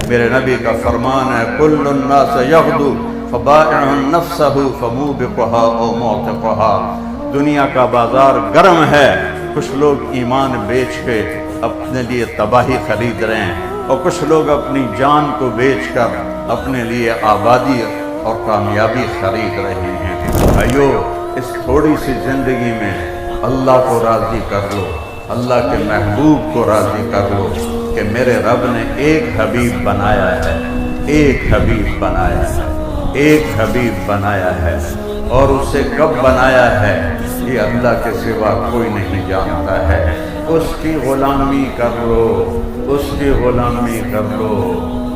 میرے نبی کا فرمان ہے کل الناس یغدو فبائع نفسہ فموبقها او معتقها، دنیا کا بازار گرم ہے، کچھ لوگ ایمان بیچ کے اپنے لیے تباہی خرید رہے ہیں اور کچھ لوگ اپنی جان کو بیچ کر اپنے لیے آبادی اور کامیابی خرید رہے ہیں۔ بھائیو، اس تھوڑی سی زندگی میں اللہ کو راضی کر لو، اللہ کے محبوب کو راضی کر لو کہ میرے رب نے ایک حبیب بنایا ہے، ایک حبیب بنایا ہے، ایک حبیب بنایا ہے، اور اسے کب بنایا ہے یہ اللہ کے سوا کوئی نہیں جانتا ہے۔ اس کی غلامی کر لو، اس کی غلامی کر لو،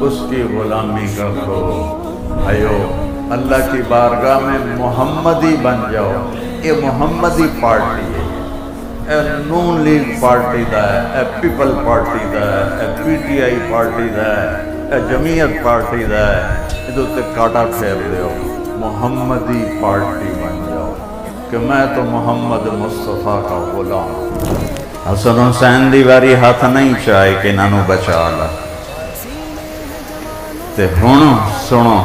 اس کی غلامی کر لو۔ بھائیو، اللہ کی بارگاہ میں محمدی بن جاؤ۔ یہ محمدی پارٹی ہے، اے نون لیگ پارٹی دا ہے، اے پیپل پارٹی دا ہے، اے پی ٹی آئی پارٹی دا ہے، اے جمعیت پارٹی دا ہے، ادھر تے کاٹا پھیر دیو، محمدی پارٹی بن جاؤ کہ میں تو محمد مصطفیٰ کا غلام ہوں۔ حسن حسین دی واری ہاتھ نہیں چاہے کہ انہوں بچا لا، تے ہن سنو،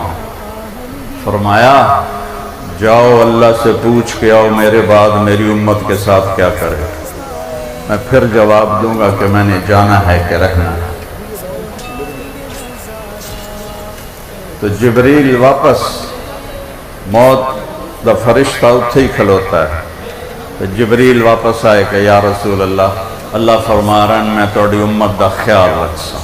فرمایا جاؤ اللہ سے پوچھ کے آؤ میرے بعد میری امت کے ساتھ کیا کرے، میں پھر جواب دوں گا کہ میں نے جانا ہے کہ رہنا ہے۔ تو جبریل واپس، موت دا فرشتہ اتھے ہی کھلوتا ہے، تو جبریل واپس آئے کہ یا رسول اللہ، اللہ فرما رہا ہے میں توڑی امت دا خیال رکھ سا۔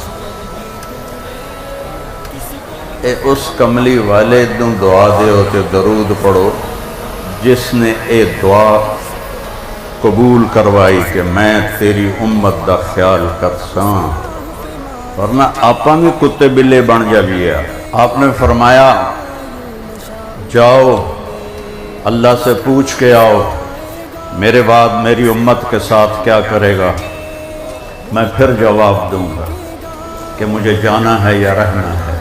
اے اس کملی والے دوں دعا دے ہوتے درود پڑھو جس نے اے دعا قبول کروائی کہ میں تیری امت دا خیال کرساں، ورنہ آپاں بھی کتے بلے بن جائیے۔ آپ نے فرمایا جاؤ اللہ سے پوچھ کے آؤ میرے بعد میری امت کے ساتھ کیا کرے گا، میں پھر جواب دوں گا کہ مجھے جانا ہے یا رہنا ہے۔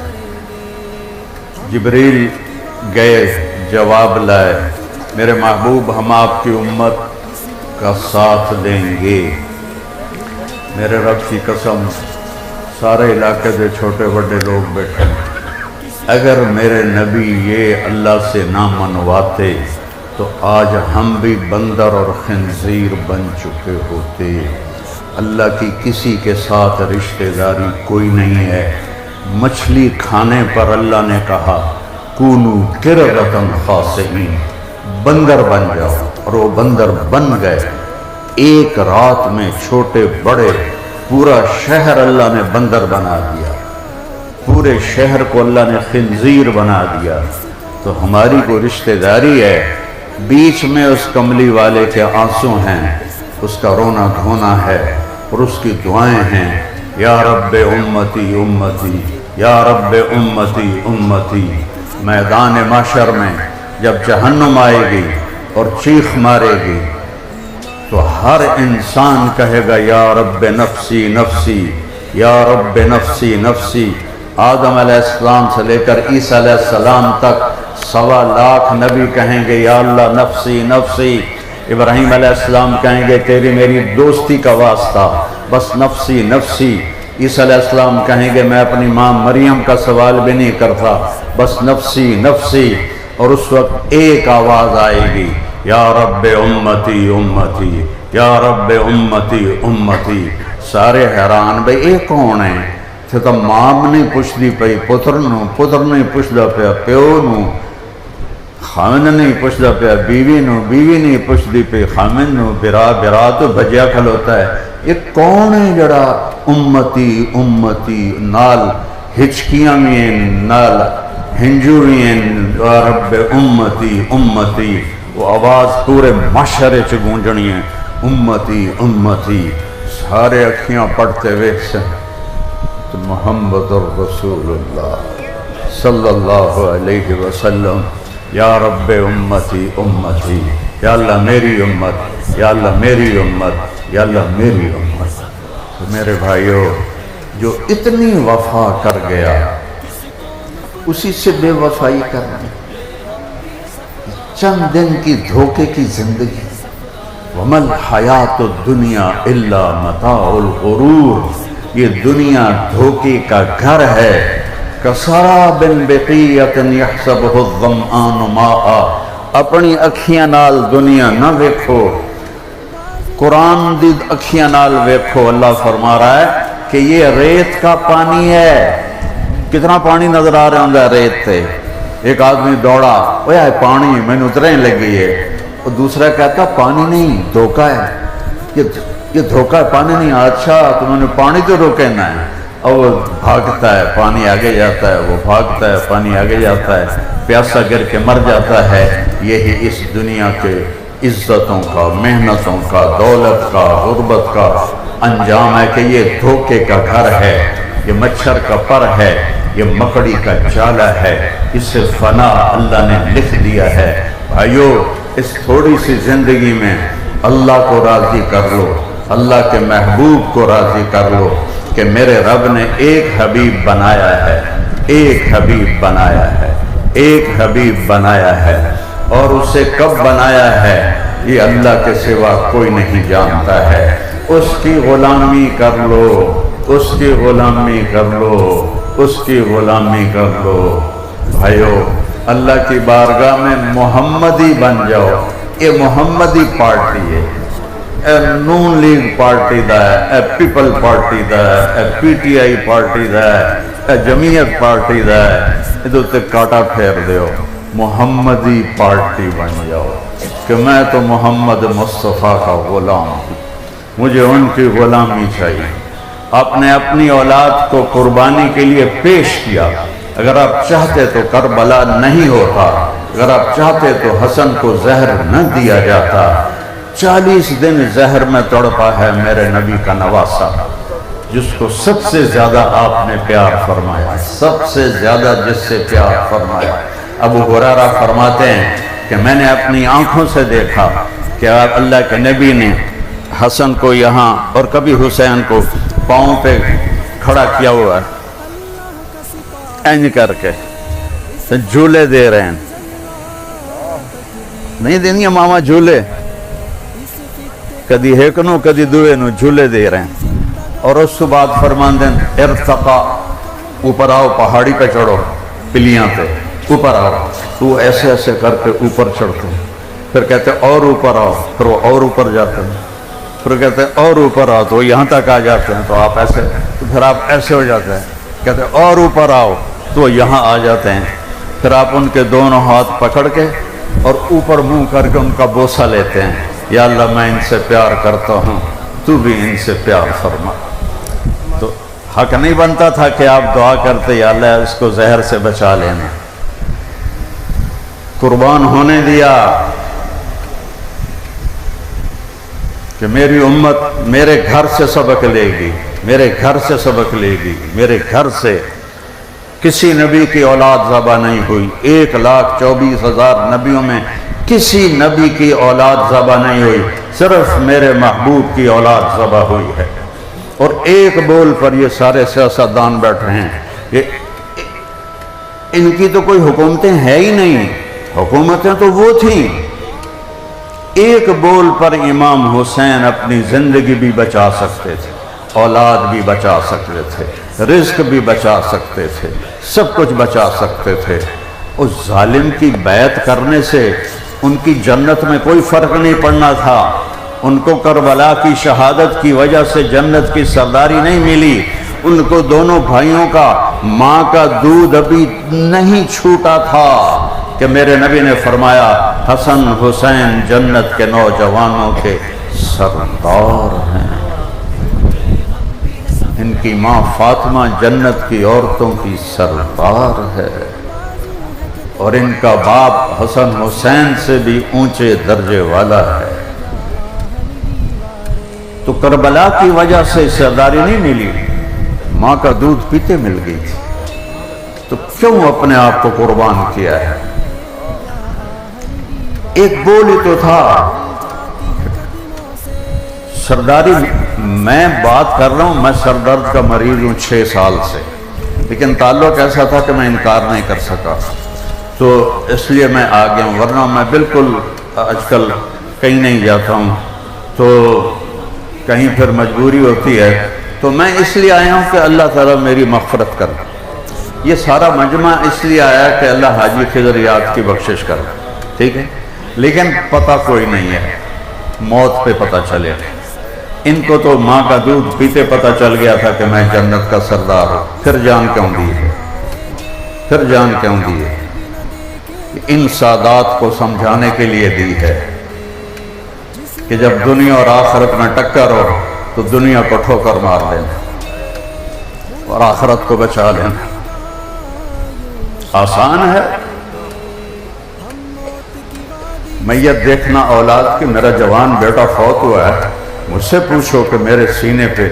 جبریل گئے، جواب لائے، میرے محبوب ہم آپ کی امت کا ساتھ دیں گے۔ میرے رب کی قسم، سارے علاقے دے چھوٹے بڑے لوگ بیٹھے ہیں، اگر میرے نبی یہ اللہ سے نہ منواتے تو آج ہم بھی بندر اور خنزیر بن چکے ہوتے۔ اللہ کی کسی کے ساتھ رشتہ داری کوئی نہیں ہے۔ مچھلی کھانے پر اللہ نے کہا کونو قردۃ خاسئین، بندر بن جاؤ، اور وہ بندر بن گئے۔ ایک رات میں چھوٹے بڑے پورا شہر اللہ نے بندر بنا دیا، پورے شہر کو اللہ نے خنزیر بنا دیا۔ تو ہماری کو رشتہ داری ہے، بیچ میں اس کملی والے کے آنسو ہیں، اس کا رونا دھونا ہے، اور اس کی دعائیں ہیں یا رب امتی امتی، یا رب امتی امتی۔ میدان محشر میں جب جہنم آئے گی اور چیخ مارے گی تو ہر انسان کہے گا یا رب نفسی نفسی، یا رب نفسی نفسی۔ آدم علیہ السلام سے لے کر عیسیٰ علیہ السلام تک 1.25 لاکھ نبی کہیں گے یا اللہ نفسی نفسی۔ ابراہیم علیہ السلام کہیں گے تیری میری دوستی کا واسطہ، بس نفسی نفسی۔ عیسیٰ علیہ السلام کہیں گے میں اپنی ماں مریم کا سوال بھی نہیں کرتا، بس نفسی نفسی۔ اور اس وقت ایک آواز آئے گی یا رب امتی امتی، یا رب امتی امتی۔ سارے حیران بھئی اے کون ہے؟ پھر تو ماں نہیں پوچھدی پئی پتر نو، پتر نہیں پوچھدا پیا پیو نو، خامن نہیں پوچھدا پیا بیوی نو، بیوی نہیں پوچھدی پئی خامن نو، برا برا تو بھجیا کھلوتا ہے۔ یہ کون ہے جڑا امتی امتی نال ہچکیاں بھی ہیں، نال ہنجو بھی ہیں، یا رب امتی امتی۔ وہ آواز پورے معاشرے چ گونجنی ہے امتی امتی۔ سارے اکھیاں پڑھتے ہوئے تو محمد الرسول اللہ صلی اللہ علیہ وسلم، یا رب امتی امتی، یا اللہ میری امت، یا اللہ میری امت، یا اللہ میری امت۔ تو میرے بھائیو، جو اتنی وفا کر گیا اسی سے بے وفائی کرنی، چند دن کی دھوکے کی زندگی، وَمَا الْحَيَاةُ الدُّنْيَا إِلَّا مَتَاعُ الْغُرُورِ۔ یہ دنیا دھوکے کا گھر ہے۔ کسراب بقیۃ یحسبہ الظمآن ماء، اپنی اکھیاں نال دنیا نہ ویکھو، قرآن دی اکھیاں نال ویکھو۔ اللہ فرما رہا ہے کہ یہ ریت کا پانی ہے۔ کتنا پانی نظر آ رہا ہوں ریت تے؟ ایک آدمی دوڑا، اوہ پانی مینوں اترنے لگی ہے، اور دوسرا کہتا پانی نہیں دھوکا ہے، یہ دھوکا ہے، پانی نہیں۔ اچھا تمہوں نے پانی تو روکنا ہے، اور وہ بھاگتا ہے، پانی آگے جاتا ہے، وہ بھاگتا ہے، پانی آگے جاتا ہے، پیاسا گر کے مر جاتا ہے۔ یہی اس دنیا کے عزتوں کا، محنتوں کا، دولت کا، غربت کا انجام ہے کہ یہ دھوکے کا گھر ہے، یہ مچھر کا پر ہے، یہ مکڑی کا جالا ہے، اس سے فنا اللہ نے لکھ دیا ہے۔ بھائیو، اس تھوڑی سی زندگی میں اللہ کو راضی کر لو، اللہ کے محبوب کو راضی کر لو کہ میرے رب نے ایک حبیب بنایا ہے، ایک حبیب بنایا ہے، ایک حبیب بنایا ہے، اور اسے کب بنایا ہے یہ اللہ کے سوا کوئی نہیں جانتا ہے۔ اس کی غلامی کر لو، اس کی غلامی کر لو، اس کی غلامی کر لو۔ بھائیو، اللہ کی بارگاہ میں محمدی بن جاؤ۔ یہ محمدی پارٹی ہے، اے نون لیگ پارٹی دا ہے، اے پیپل پارٹی دا ہے، اے پی ٹی آئی پارٹی دا ہے، اے جمعیت پارٹی دا ہے، ادھر تے کاٹا پھیر دیو، محمدی پارٹی بن جاؤ کہ میں تو محمد مصطفیٰ کا غلام ہوں، مجھے ان کی غلامی چاہیے۔ آپ نے اپنی اولاد کو قربانی کے لیے پیش کیا۔ اگر آپ چاہتے تو کربلا نہیں ہوتا، اگر آپ چاہتے تو حسن کو زہر نہ دیا جاتا۔ 40 دن زہر میں تڑپا ہے میرے نبی کا نواسا، جس کو سب سے زیادہ آپ نے پیار فرمایا، سب سے زیادہ جس سے پیار فرمایا۔ ابو ہریرہ فرماتے ہیں کہ میں نے اپنی آنکھوں سے دیکھا کہ اللہ کے نبی نے حسن کو یہاں اور کبھی حسین کو پاؤں پہ کھڑا کیا ہوا ہے، اینج کر کے جھولے دے رہے ہیں، نہیں دینی ماما جھولے، کدی ہیکنو کدی دوے نو جھولے دے رہے ہیں۔ اور اس کے بعد فرمان دیں ارتقا، اوپر آؤ، پہاڑی پہ چڑھو، پلیاں پہ اوپر آؤ، تو ایسے ایسے کر کے اوپر چڑھتے ہیں، پھر کہتے اور اوپر آؤ، پھر وہ اور اوپر جاتے ہیں، پھر کہتے ہیں اور اوپر آؤ، تو یہاں تک آ جاتے ہیں، تو آپ ایسے، تو پھر آپ ایسے ہو جاتے ہیں، کہتے ہیں اور اوپر آؤ، تو یہاں آ جاتے ہیں، پھر آپ ان کے دونوں ہاتھ پکڑ کے اور اوپر منہ کر کے ان کا بوسہ لیتے ہیں، یا اللہ میں ان سے پیار کرتا ہوں، تو بھی ان سے پیار فرما۔ تو حق نہیں بنتا تھا کہ آپ دعا کرتے یا اللہ اس کو زہر سے بچا لینا، قربان ہونے دیا کہ میری امت میرے گھر سے سبق لے گی، میرے گھر سے سبق لے گی، میرے گھر سے۔ کسی نبی کی اولاد ذبح نہیں ہوئی، 1,24,000 نبیوں میں کسی نبی کی اولاد ذبح نہیں ہوئی، صرف میرے محبوب کی اولاد ذبح ہوئی ہے۔ اور ایک بول پر یہ سارے سیاستدان بیٹھے ہیں، ان کی تو کوئی حکومتیں ہے ہی نہیں، حکومتیں تو وہ تھیں۔ ایک بول پر امام حسین اپنی زندگی بھی بچا سکتے تھے، اولاد بھی بچا سکتے تھے، رزق بھی بچا سکتے تھے، سب کچھ بچا سکتے تھے۔ اس ظالم کی بیعت کرنے سے ان کی جنت میں کوئی فرق نہیں پڑنا تھا۔ ان کو کربلا کی شہادت کی وجہ سے جنت کی سرداری نہیں ملی، ان کو دونوں بھائیوں کا ماں کا دودھ ابھی نہیں چھوٹا تھا کہ میرے نبی نے فرمایا حسن حسین جنت کے نوجوانوں کے سردار ہیں۔ ان کی ماں فاطمہ جنت کی عورتوں کی سردار ہے، اور ان کا باپ حسن حسین سے بھی اونچے درجے والا ہے۔ تو کربلا کی وجہ سے سرداری نہیں ملی، ماں کا دودھ پیتے مل گئی تھی، تو کیوں اپنے آپ کو قربان کیا ہے؟ ایک بول ہی تو تھا سرداری۔ میں بات کر رہا ہوں، میں سر درد کا مریض ہوں 6 سال سے، لیکن تعلق ایسا تھا کہ میں انکار نہیں کر سکا، تو اس لیے میں آ گیا ہوں، ورنہ میں بالکل آج کل کہیں نہیں جاتا ہوں، تو کہیں پھر مجبوری ہوتی ہے تو میں اس لیے آیا ہوں کہ اللہ تعالیٰ میری مغفرت کر. یہ سارا مجمع اس لیے آیا کہ اللہ حاجی خضر یاد کی بخشش کر. ٹھیک ہے، لیکن پتہ کوئی نہیں ہے، موت پہ پتہ چلے. ان کو تو ماں کا دودھ پیتے پتہ چل گیا تھا کہ میں جنت کا سردار ہوں. پھر جان کیوں دی ہے؟ پھر جان کیوں دی ہے؟ ان سادات کو سمجھانے کے لیے دی ہے کہ جب دنیا اور آخرت میں ٹکر ہو تو دنیا کو ٹھوکر مار لینا اور آخرت کو بچا لینا. آسان ہے میت دیکھنا اولاد کی. میرا جوان بیٹا فوت ہوا ہے، مجھ سے پوچھو کہ میرے سینے پہ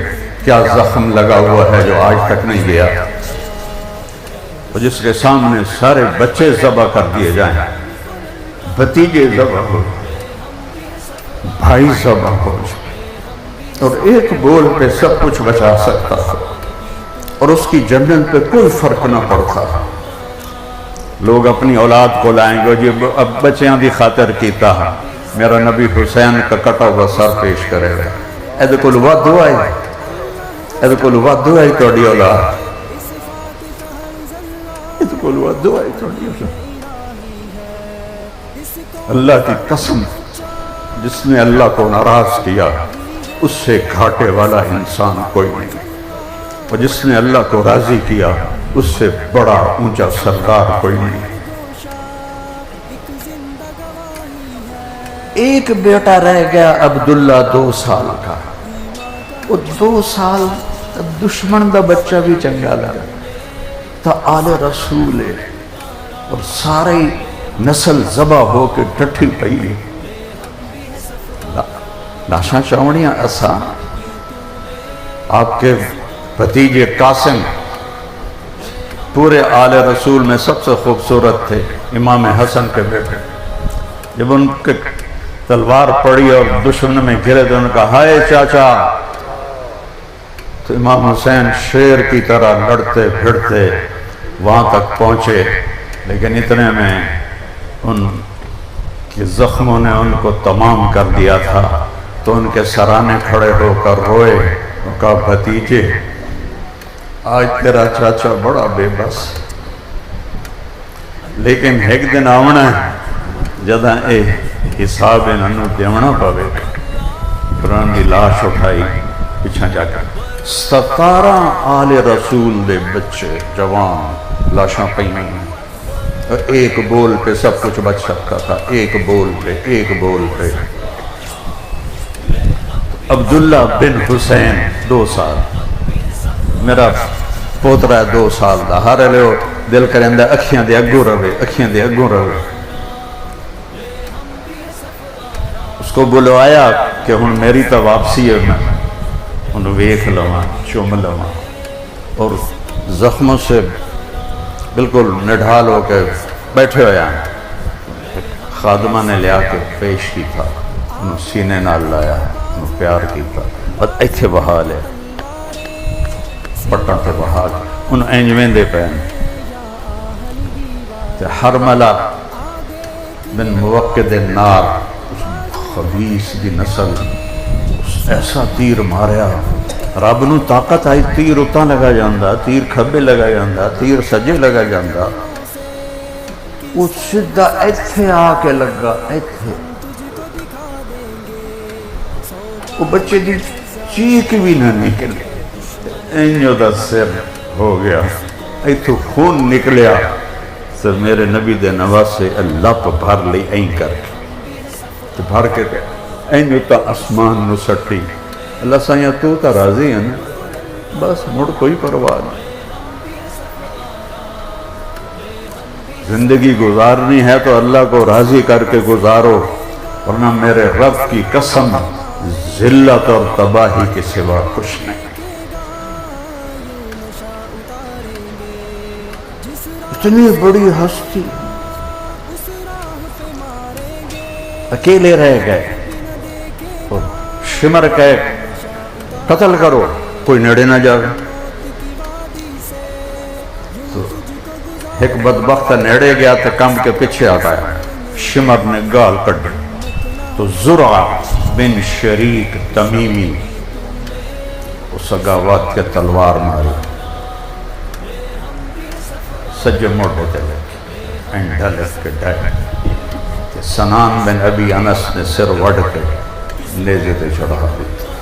کیا زخم لگا ہوا ہے جو آج تک نہیں گیا، اور جس کے سامنے سارے بچے ذبح کر دیے جائیں، بھتیجے ذبح ہو، بھائی ذبح ہو، اور ایک بول پہ سب کچھ بچا سکتا ہے اور اس کی جنت پہ کوئی فرق نہ پڑتا. لوگ اپنی اولاد کو لائیں گے جی اب بچیاں دی خاطر کیتا ہے، میرا نبی حسین کا کٹا ہوا سر پیش کرے گا. اے کول وعدو آئی، اے کول وعدو آئی توڑی اولاد، اے کول وعدو آئی توڑی اولاد. اللہ کی قسم، جس نے اللہ کو ناراض کیا اس سے گھاٹے والا انسان کوئی نہیں، اور جس نے اللہ کو راضی کیا اس سے بڑا اونچا سردار کوئی نہیں. ایک بیٹا رہ گیا عبداللہ 2 سال کا. وہ 2 سال دشمن دا بچہ بھی چنگا لگا تا آل رسول ہے، اور سارے نسل ذبح ہو کے ڈٹھی پئی. لاشاں چاونیاں آسان. آپ کے بھتیجے قاسم پورے آل رسول میں سب سے خوبصورت تھے، امام حسن کے بیٹے. جب ان کے تلوار پڑی اور دشمن میں گرے تو انہوں نے کہا ہائے چاچا، تو امام حسین شیر کی طرح لڑتے پھرتے وہاں تک پہنچے، لیکن اتنے میں ان کے زخموں نے ان کو تمام کر دیا تھا. تو ان کے سرانے کھڑے ہو کر روئے اور کہا بھتیجے آج تیرا چاچا بڑا بے بس، لیکن ایک دن آونا ہے جدہ اے حساب انہوں دیونا پاوے. قرآن کی لاش اٹھائی پیچھا جا کر 17 آل رسول دے بچے جوان لاشاں پہ ہیں، اور ایک بول پہ سب کچھ بچ سکتا تھا. ایک بول پہ، ایک بول پہ. عبداللہ بن حسین 2 سال، میرا پوترا 2 سال دا. ہر لئے دل کریں دے اکھیاں دے اگوں روے، اکھیاں دے اگوں روے. اس کو بلوایا کہ ہن میری تو واپسی ہے، میں انہوں ویکھ لواں، چوم لواں. اور زخموں سے بالکل نڈھال ہو کے بیٹھے ہویا خادمہ نے لیا کے پیش کی تھا، انہوں سینے نال لایا، انہوں پیار کی تھا، اور ایتھے بحال ہے پٹن تے بحال انہوں اینجویں دے پہن. حرملہ بن موقد النار، اس خبیث دی نسل، اس ایسا تیر ماریا، رب نو طاقت آئی، تیر اتاں لگا جاندہ، تیر کھبے لگا جاندہ، تیر سجے لگا جاندہ. وہ سدھا ایتھے آ کے لگا، ایتھے. وہ بچے دی چیخ بھی نہ نکلے، اینجو دا سر ہو گیا، ایتھو خون نکلیا. سر میرے نبی دے نواسے اللہ پہ بھر لی این کر کے بھر کے اینجو تا اسمان نو سٹی. اللہ سائیاں تو تا راضی ہے نا، بس مڑ کوئی پرواہ نہیں. زندگی گزارنی ہے تو اللہ کو راضی کر کے گزارو، ورنہ میرے رب کی قسم ذلت اور تباہی کے سوا کچھ نہیں. اتنی بڑی ہستی اکیلے رہ گئے، اور شمر کہے قتل کرو، کوئی نیڑے نہ جاوے. تو ایک بدبخت نیڑے گیا تو کم کے پیچھے آتا ہے، شمر نے گال کٹ دی. تو زرع بن شریک تمیمی اس سگاوات کے تلوار ماری سجے موڑے تے لگے اینڈا لگ کے ڈائے کہ سنان بن ابی انس نے سر وڑ کے نیزے تے چڑھا دیتا